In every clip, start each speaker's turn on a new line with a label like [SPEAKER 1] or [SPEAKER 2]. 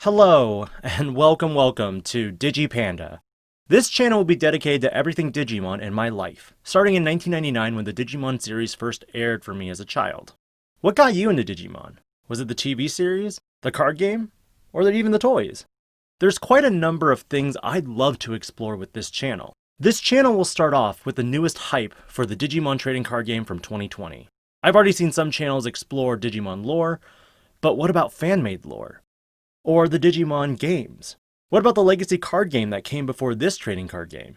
[SPEAKER 1] Hello, and welcome to DIGI-PANDA. This channel will be dedicated to everything Digimon in my life, starting in 1999 when the Digimon series first aired for me as a child. What got you into Digimon? Was it the TV series, the card game, or even the toys? There's quite a number of things I'd love to explore with this channel. This channel will start off with the newest hype for the Digimon trading card game from 2020. I've already seen some channels explore Digimon lore, but what about fan-made lore? Or the Digimon games? What about the legacy card game that came before this trading card game?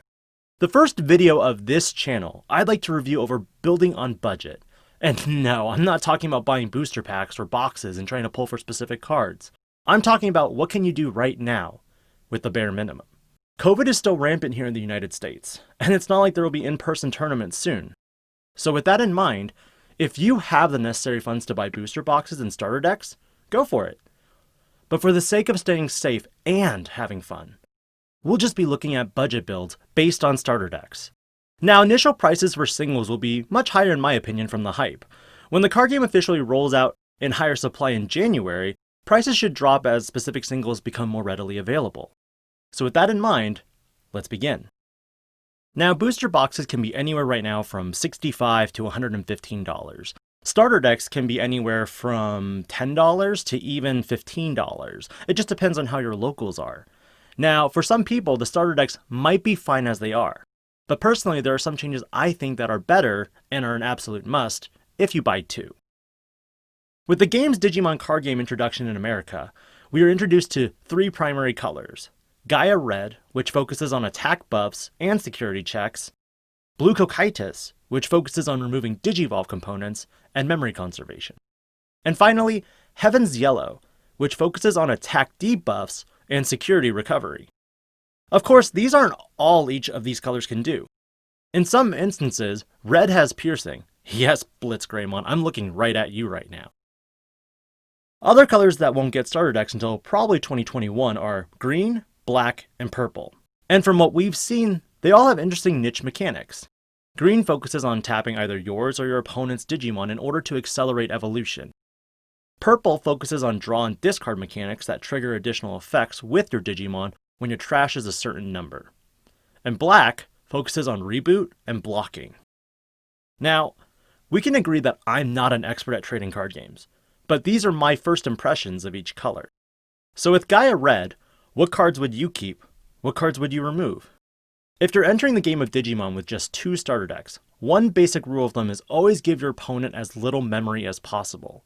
[SPEAKER 1] The first video of this channel, I'd like to review over building on budget. And no, I'm not talking about buying booster packs or boxes and trying to pull for specific cards. I'm talking about what can you do right now with the bare minimum. COVID is still rampant here in the United States, and it's not like there will be in-person tournaments soon. So with that in mind, if you have the necessary funds to buy booster boxes and starter decks, go for it. But for the sake of staying safe and having fun, we'll just be looking at budget builds based on starter decks. Now, initial prices for singles will be much higher in my opinion from the hype. When the card game officially rolls out in higher supply in January, prices should drop as specific singles become more readily available. So with that in mind, let's begin. Now, booster boxes can be anywhere right now from $65 to $115. Starter decks can be anywhere from $10 to even $15. It just depends on how your locals are. Now, for some people, the starter decks might be fine as they are. But personally, there are some changes I think that are better and are an absolute must if you buy two. With the game's Digimon card game introduction in America, we are introduced to three primary colors. Gaia Red, which focuses on attack buffs and security checks. Blue Cocytus, which focuses on removing Digivolve components and memory conservation. And finally, Heaven's Yellow, which focuses on attack debuffs and security recovery. Of course, these aren't all each of these colors can do. In some instances, Red has piercing. Yes, Blitzgreymon, I'm looking right at you right now. Other colors that won't get starter decks until probably 2021 are Green, Black, and Purple. And from what we've seen, they all have interesting niche mechanics. Green focuses on tapping either yours or your opponent's Digimon in order to accelerate evolution. Purple focuses on draw and discard mechanics that trigger additional effects with your Digimon when your trash is a certain number. And Black focuses on reboot and blocking. Now, we can agree that I'm not an expert at trading card games, but these are my first impressions of each color. So with Gaia Red, what cards would you keep? What cards would you remove? If you're entering the game of Digimon with just two starter decks, one basic rule of thumb is always give your opponent as little memory as possible.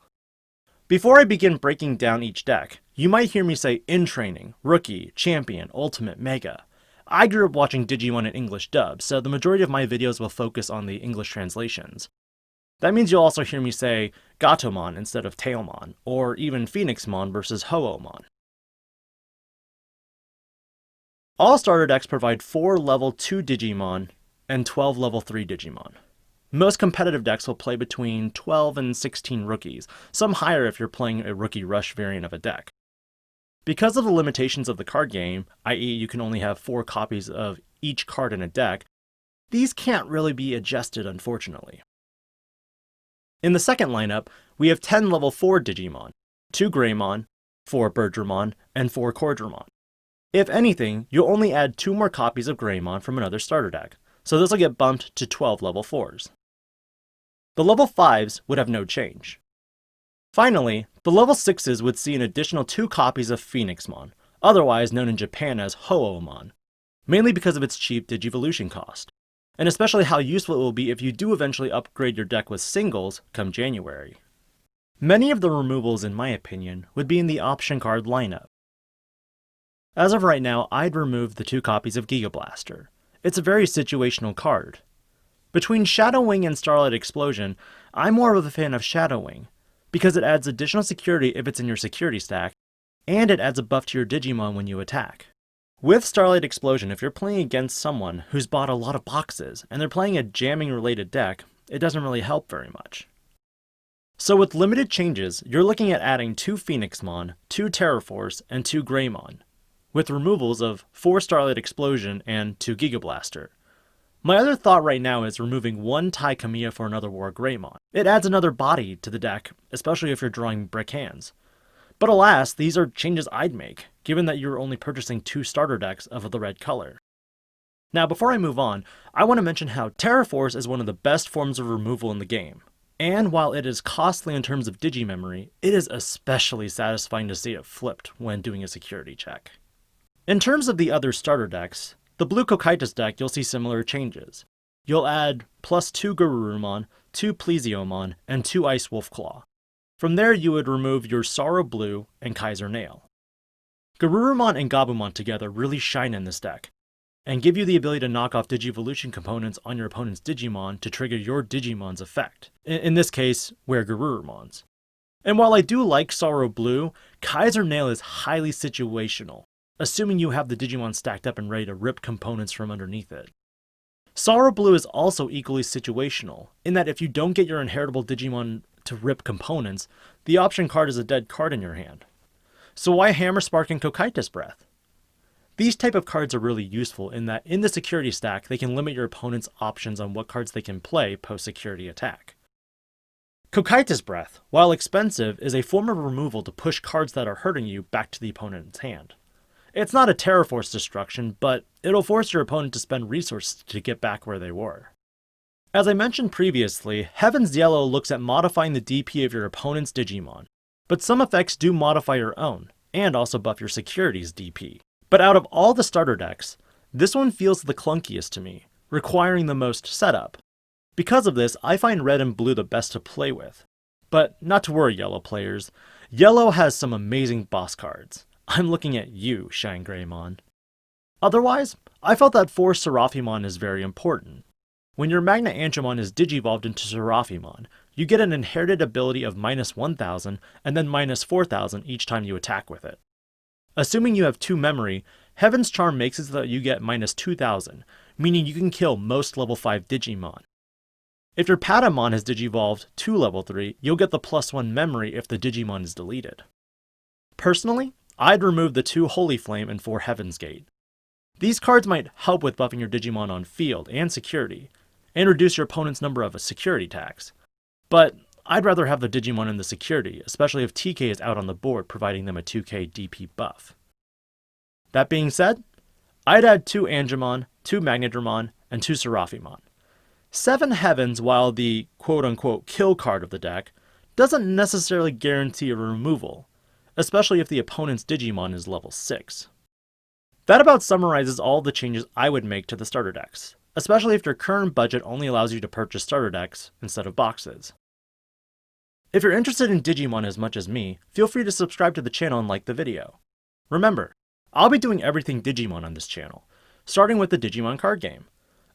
[SPEAKER 1] Before I begin breaking down each deck, you might hear me say in training, rookie, champion, ultimate, mega. I grew up watching Digimon in English dub, so the majority of my videos will focus on the English translations. That means you'll also hear me say Gatomon instead of Tailmon, or even Phoenixmon versus Ho-Omon. All starter decks provide 4 level 2 Digimon and 12 level 3 Digimon. Most competitive decks will play between 12 and 16 rookies, some higher if you're playing a Rookie Rush variant of a deck. Because of the limitations of the card game, i.e. you can only have 4 copies of each card in a deck, these can't really be adjusted unfortunately. In the second lineup, we have 10 level 4 Digimon, 2 Greymon, 4 Birdramon, and 4 Cordramon. If anything, you'll only add 2 more copies of Greymon from another starter deck, so this will get bumped to 12 level 4s. The level 5s would have no change. Finally, the level 6s would see an additional 2 copies of Phoenixmon, otherwise known in Japan as Ho-Omon, mainly because of its cheap Digivolution cost, and especially how useful it will be if you do eventually upgrade your deck with singles come January. Many of the removals, in my opinion, would be in the option card lineup. As of right now, I'd remove the 2 copies of Giga Blaster. It's a very situational card. Between Shadow Wing and Starlight Explosion, I'm more of a fan of Shadow Wing, because it adds additional security if it's in your security stack, and it adds a buff to your Digimon when you attack. With Starlight Explosion, if you're playing against someone who's bought a lot of boxes, and they're playing a jamming related deck, it doesn't really help very much. So with limited changes, you're looking at adding 2 Phoenixmon, 2 Terraforce, and 2 Greymon, with removals of 4 Starlight Explosion and 2 Giga Blaster. My other thought right now is removing 1 Tai Kamiya for another War Greymon. It adds another body to the deck, especially if you're drawing brick hands. But alas, these are changes I'd make, given that you're only purchasing 2 starter decks of the red color. Now, before I move on, I want to mention how Terraforce is one of the best forms of removal in the game. And while it is costly in terms of Digimemory, it is especially satisfying to see it flipped when doing a security check. In terms of the other starter decks, the blue Cocytus deck you'll see similar changes. You'll add +2 Garurumon, 2 Plesiomon, and 2 Ice Wolfclaw. From there you would remove your Sorrow Blue and Kaiser Nail. Garurumon and Gabumon together really shine in this deck, and give you the ability to knock off Digivolution components on your opponent's Digimon to trigger your Digimon's effect. In this case, we're Garurumon's. And while I do like Sorrow Blue, Kaiser Nail is highly situational, assuming you have the Digimon stacked up and ready to rip components from underneath it. Sorrow Blue is also equally situational, in that if you don't get your inheritable Digimon to rip components, the option card is a dead card in your hand. So why Hammer Spark and Cocytus Breath? These type of cards are really useful in that in the security stack, they can limit your opponent's options on what cards they can play post-security attack. Cocytus Breath, while expensive, is a form of removal to push cards that are hurting you back to the opponent's hand. It's not a Terraforce destruction, but it'll force your opponent to spend resources to get back where they were. As I mentioned previously, Heaven's Yellow looks at modifying the DP of your opponent's Digimon, but some effects do modify your own, and also buff your security's DP. But out of all the starter decks, this one feels the clunkiest to me, requiring the most setup. Because of this, I find red and blue the best to play with. But not to worry, yellow players. Yellow has some amazing boss cards. I'm looking at you, Shine Greymon. Otherwise, I felt that Force Seraphimon is very important. When your Magna Angemon is digivolved into Seraphimon, you get an inherited ability of -1000 and then -4000 each time you attack with it. Assuming you have 2 memory, Heaven's Charm makes it so that you get -2000, meaning you can kill most level 5 Digimon. If your Patamon has digivolved to level 3, you'll get the +1 memory if the Digimon is deleted. Personally, I'd remove the 2 Holy Flame and 4 Heaven's Gate. These cards might help with buffing your Digimon on field and security, and reduce your opponent's number of security attacks. But I'd rather have the Digimon in the security, especially if TK is out on the board providing them a 2k DP buff. That being said, I'd add 2 Angemon, 2 Magnadramon, and 2 Seraphimon. 7 Heavens, while the quote-unquote kill card of the deck, doesn't necessarily guarantee a removal, especially if the opponent's Digimon is level 6. That about summarizes all the changes I would make to the starter decks, especially if your current budget only allows you to purchase starter decks instead of boxes. If you're interested in Digimon as much as me, feel free to subscribe to the channel and like the video. Remember, I'll be doing everything Digimon on this channel, starting with the Digimon card game.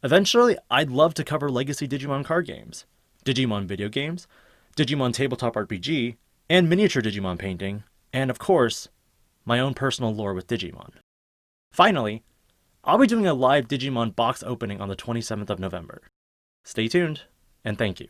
[SPEAKER 1] Eventually, I'd love to cover legacy Digimon card games, Digimon video games, Digimon tabletop RPG, and miniature Digimon painting, and of course, my own personal lore with Digimon. Finally, I'll be doing a live Digimon box opening on the 27th of November. Stay tuned, and thank you.